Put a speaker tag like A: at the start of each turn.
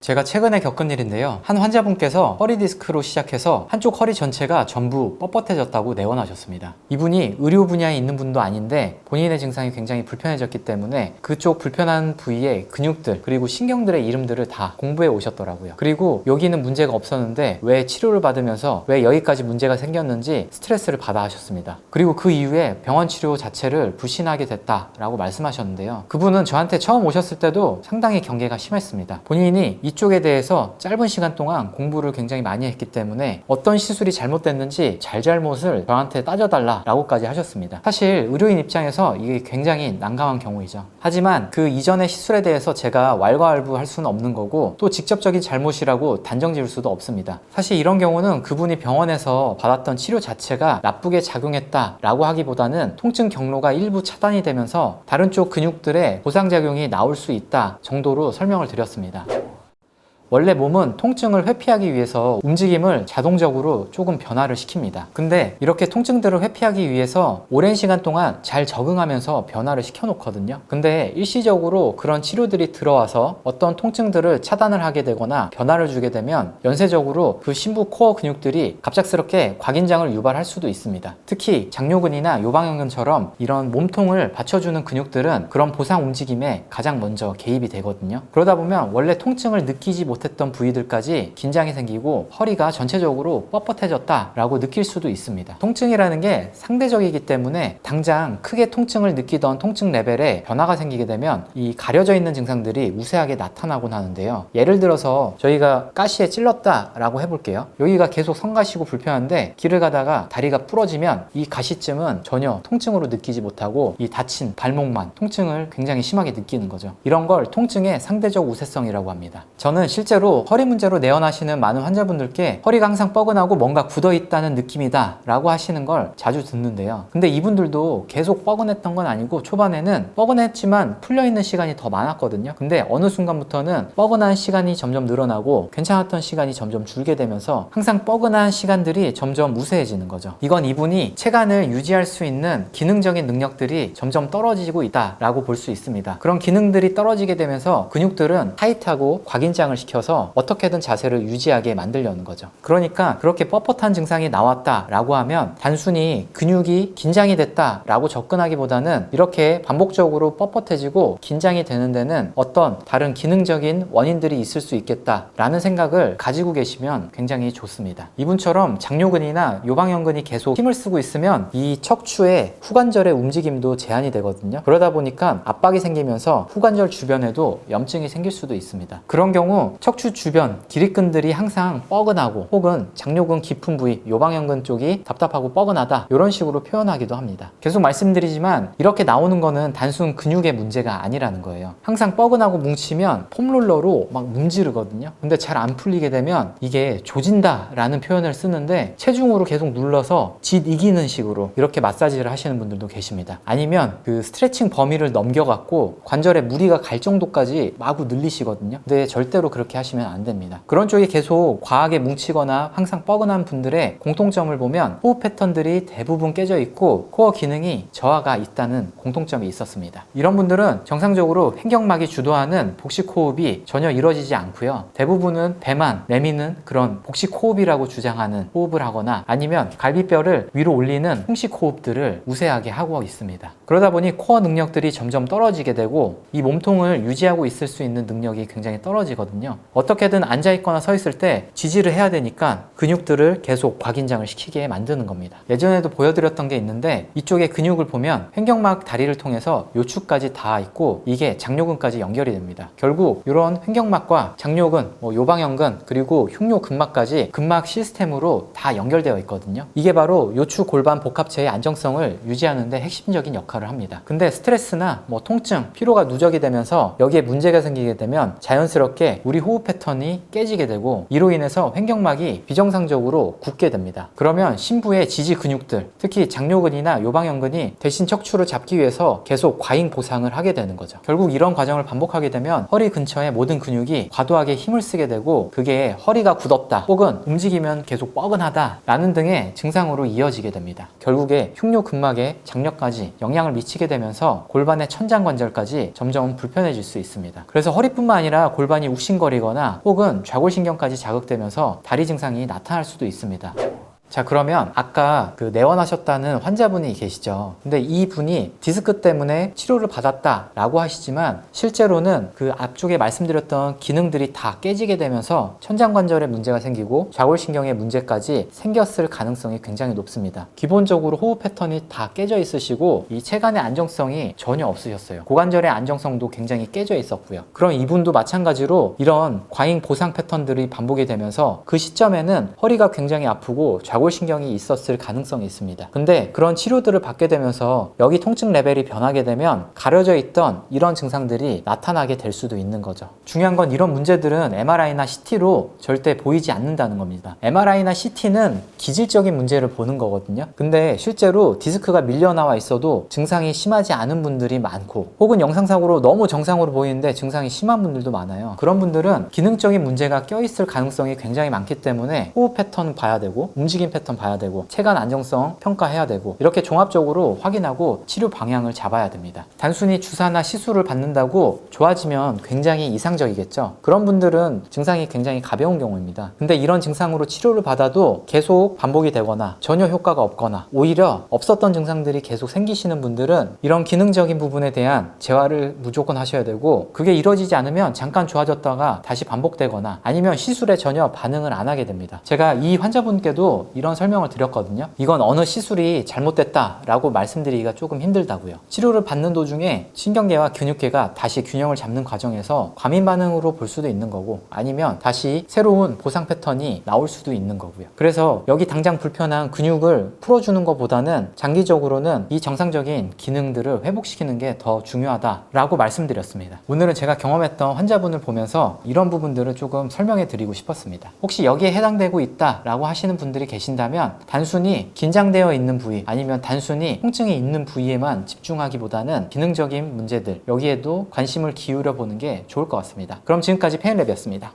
A: 제가 최근에 겪은 일인데요. 한 환자분께서 허리 디스크로 시작해서 한쪽 허리 전체가 전부 뻣뻣해졌다고 내원하셨습니다. 이분이 의료 분야에 있는 분도 아닌데 본인의 증상이 굉장히 불편해졌기 때문에 그쪽 불편한 부위의 근육들 그리고 신경들의 이름들을 다 공부해 오셨더라고요. 그리고 여기는 문제가 없었는데 왜 치료를 받으면서 왜 여기까지 문제가 생겼는지 스트레스를 받아 하셨습니다. 그리고 그 이후에 병원 치료 자체를 불신하게 됐다라고 말씀하셨는데요. 그분은 저한테 처음 오셨을 때도 상당히 경계가 심했습니다. 본인이 이쪽에 대해서 짧은 시간 동안 공부를 굉장히 많이 했기 때문에 어떤 시술이 잘못됐는지 잘잘못을 저한테 따져달라라고까지 하셨습니다. 사실 의료인 입장에서 이게 굉장히 난감한 경우이죠. 하지만 그 이전의 시술에 대해서 제가 왈가왈부할 수는 없는 거고 또 직접적인 잘못이라고 단정 지을 수도 없습니다. 사실 이런 경우는 그분이 병원에서 받았던 치료 자체가 나쁘게 작용했다라고 하기보다는 통증 경로가 일부 차단이 되면서 다른 쪽 근육들의 보상작용이 나올 수 있다 정도로 설명을 드렸습니다. 원래 몸은 통증을 회피하기 위해서 움직임을 자동적으로 조금 변화를 시킵니다. 근데 이렇게 통증들을 회피하기 위해서 오랜 시간 동안 잘 적응하면서 변화를 시켜놓거든요. 근데 일시적으로 그런 치료들이 들어와서 어떤 통증들을 차단을 하게 되거나 변화를 주게 되면 연쇄적으로 그 심부 코어 근육들이 갑작스럽게 곽인장을 유발할 수도 있습니다. 특히 장요근이나 요방형근처럼 이런 몸통을 받쳐주는 근육들은 그런 보상 움직임에 가장 먼저 개입이 되거든요. 그러다 보면 원래 통증을 느끼지 못했던 부위들까지 긴장이 생기고 허리가 전체적으로 뻣뻣해졌다라고 느낄 수도 있습니다. 통증이라는 게 상대적이기 때문에 당장 크게 통증을 느끼던 통증 레벨에 변화가 생기게 되면 이 가려져 있는 증상들이 우세하게 나타나곤 하는데요. 예를 들어서 저희가 가시에 찔렀다라고 해볼게요. 여기가 계속 성가시고 불편한데 길을 가다가 다리가 부러지면 이 가시쯤은 전혀 통증으로 느끼지 못하고 이 다친 발목만 통증을 굉장히 심하게 느끼는 거죠. 이런 걸 통증의 상대적 우세성이라고 합니다. 저는 실제로 허리 문제로 내원하시는 많은 환자분들께 허리가 항상 뻐근하고 뭔가 굳어 있다는 느낌이다 라고 하시는 걸 자주 듣는데요. 근데 이분들도 계속 뻐근했던 건 아니고 초반에는 뻐근했지만 풀려있는 시간이 더 많았거든요. 근데 어느 순간부터는 뻐근한 시간이 점점 늘어나고 괜찮았던 시간이 점점 줄게 되면서 항상 뻐근한 시간들이 점점 우세해지는 거죠. 이건 이분이 체간을 유지할 수 있는 기능적인 능력들이 점점 떨어지고 있다라고 볼 수 있습니다. 그런 기능들이 떨어지게 되면서 근육들은 타이트하고 곽인장을 시켜서 어떻게든 자세를 유지하게 만들려는 거죠. 그러니까 그렇게 뻣뻣한 증상이 나왔다라고 하면 단순히 근육이 긴장이 됐다라고 접근하기보다는 이렇게 반복적으로 뻣뻣해지고 긴장이 되는 데는 어떤 다른 기능적인 원인들이 있을 수 있겠다라는 생각을 가지고 계시면 굉장히 좋습니다. 이분처럼 장요근이나 요방형근이 계속 힘을 쓰고 있으면 이 척추의 후관절의 움직임도 제한이 되거든요. 그러다 보니까 압박이 생기면서 후관절 주변에도 염증이 생길 수도 있습니다. 그런 경우 척추 주변 기립근들이 항상 뻐근하고 혹은 장요근 깊은 부위 요방형근 쪽이 답답하고 뻐근하다 이런 식으로 표현하기도 합니다. 계속 말씀드리지만 이렇게 나오는 거는 단순 근육의 문제가 아니라는 거예요. 항상 뻐근하고 뭉치면 폼롤러로 막 문지르거든요. 근데 잘 안 풀리게 되면 이게 조진다 라는 표현을 쓰는데 체중으로 계속 눌러서 짓 이기는 식으로 이렇게 마사지를 하시는 분들도 계십니다. 아니면 그 스트레칭 범위를 넘겨갖고 관절에 무리가 갈 정도까지 마구 늘리시거든요. 근데 절대로 그렇게 하시면 안 됩니다. 그런 쪽이 계속 과하게 뭉치거나 항상 뻐근한 분들의 공통점을 보면 호흡 패턴들이 대부분 깨져 있고 코어 기능이 저하가 있다는 공통점이 있었습니다. 이런 분들은 정상적으로 횡격막이 주도하는 복식 호흡이 전혀 이루어지지 않고요. 대부분은 배만 내미는 그런 복식 호흡이라고 주장하는 호흡을 하거나 아니면 갈비뼈를 위로 올리는 홍식 호흡들을 우세하게 하고 있습니다. 그러다 보니 코어 능력들이 점점 떨어지게 되고 이 몸통을 유지하고 있을 수 있는 능력이 굉장히 떨어지거든요. 어떻게든 앉아있거나 서 있을 때 지지를 해야 되니까 근육들을 계속 곽인장을 시키게 만드는 겁니다. 예전에도 보여드렸던 게 있는데 이쪽의 근육을 보면 횡격막 다리를 통해서 요추까지 닿아 있고 이게 장요근까지 연결이 됩니다. 결국 이런 횡격막과 장요근, 요방형근 그리고 흉요근막까지 근막 시스템으로 다 연결되어 있거든요. 이게 바로 요추 골반 복합체의 안정성을 유지하는 데 핵심적인 역할을 합니다. 근데 스트레스나 통증, 피로가 누적이 되면서 여기에 문제가 생기게 되면 자연스럽게 우리 호흡 패턴이 깨지게 되고 이로 인해서 횡격막이 비정상적으로 굳게 됩니다. 그러면 심부의 지지 근육들, 특히 장요근이나 요방형근이 대신 척추를 잡기 위해서 계속 과잉 보상을 하게 되는 거죠. 결국 이런 과정을 반복하게 되면 허리 근처의 모든 근육이 과도하게 힘을 쓰게 되고 그게 허리가 굳었다 혹은 움직이면 계속 뻐근하다 라는 등의 증상으로 이어지게 됩니다. 결국에 흉요근막에 장력까지 영향을 미치게 되면서 골반의 천장관절까지 점점 불편해질 수 있습니다. 그래서 허리뿐만 아니라 골반이 욱신거리고 버리거나 혹은 좌골신경까지 자극되면서 다리 증상이 나타날 수도 있습니다. 자, 그러면 아까 그 내원하셨다는 환자분이 계시죠. 근데 이 분이 디스크 때문에 치료를 받았다라고 하시지만 실제로는 그 앞쪽에 말씀드렸던 기능들이 다 깨지게 되면서 천장관절에 문제가 생기고 좌골신경에 문제까지 생겼을 가능성이 굉장히 높습니다. 기본적으로 호흡 패턴이 다 깨져 있으시고 이 체간의 안정성이 전혀 없으셨어요. 고관절의 안정성도 굉장히 깨져 있었고요. 그럼 이분도 마찬가지로 이런 과잉 보상 패턴들이 반복이 되면서 그 시점에는 허리가 굉장히 아프고 좌골신경이 있었을 가능성이 있습니다. 근데 그런 치료들을 받게 되면서 여기 통증 레벨이 변하게 되면 가려져 있던 이런 증상들이 나타나게 될 수도 있는 거죠. 중요한 건 이런 문제들은 MRI나 CT로 절대 보이지 않는다는 겁니다. MRI나 CT는 기질적인 문제를 보는 거거든요. 근데 실제로 디스크가 밀려나와 있어도 증상이 심하지 않은 분들이 많고 혹은 영상상으로 너무 정상으로 보이는데 증상이 심한 분들도 많아요. 그런 분들은 기능적인 문제가 껴있을 가능성이 굉장히 많기 때문에 호흡 패턴 봐야 되고 움직임 패턴 봐야 되고 체간 안정성 평가해야 되고 이렇게 종합적으로 확인하고 치료 방향을 잡아야 됩니다. 단순히 주사나 시술을 받는다고 좋아지면 굉장히 이상적이겠죠. 그런 분들은 증상이 굉장히 가벼운 경우입니다. 근데 이런 증상으로 치료를 받아도 계속 반복이 되거나 전혀 효과가 없거나 오히려 없었던 증상들이 계속 생기시는 분들은 이런 기능적인 부분에 대한 재활을 무조건 하셔야 되고 그게 이루어지지 않으면 잠깐 좋아졌다가 다시 반복되거나 아니면 시술에 전혀 반응을 안 하게 됩니다. 제가 이 환자분께도 이런 설명을 드렸거든요. 이건 어느 시술이 잘못됐다라고 말씀드리기가 조금 힘들다고요. 치료를 받는 도중에 신경계와 근육계가 다시 균형을 잡는 과정에서 과민 반응으로 볼 수도 있는 거고 아니면 다시 새로운 보상 패턴이 나올 수도 있는 거고요. 그래서 여기 당장 불편한 근육을 풀어주는 것보다는 장기적으로는 이 정상적인 기능들을 회복시키는 게 더 중요하다라고 말씀드렸습니다. 오늘은 제가 경험했던 환자분을 보면서 이런 부분들을 조금 설명해 드리고 싶었습니다. 혹시 여기에 해당되고 있다라고 하시는 분들이 계신다면 단순히 긴장되어 있는 부위 아니면 단순히 통증이 있는 부위에만 집중하기보다는 기능적인 문제들 여기에도 관심을 기울여 보는 게 좋을 것 같습니다. 그럼 지금까지 페인랩이었습니다.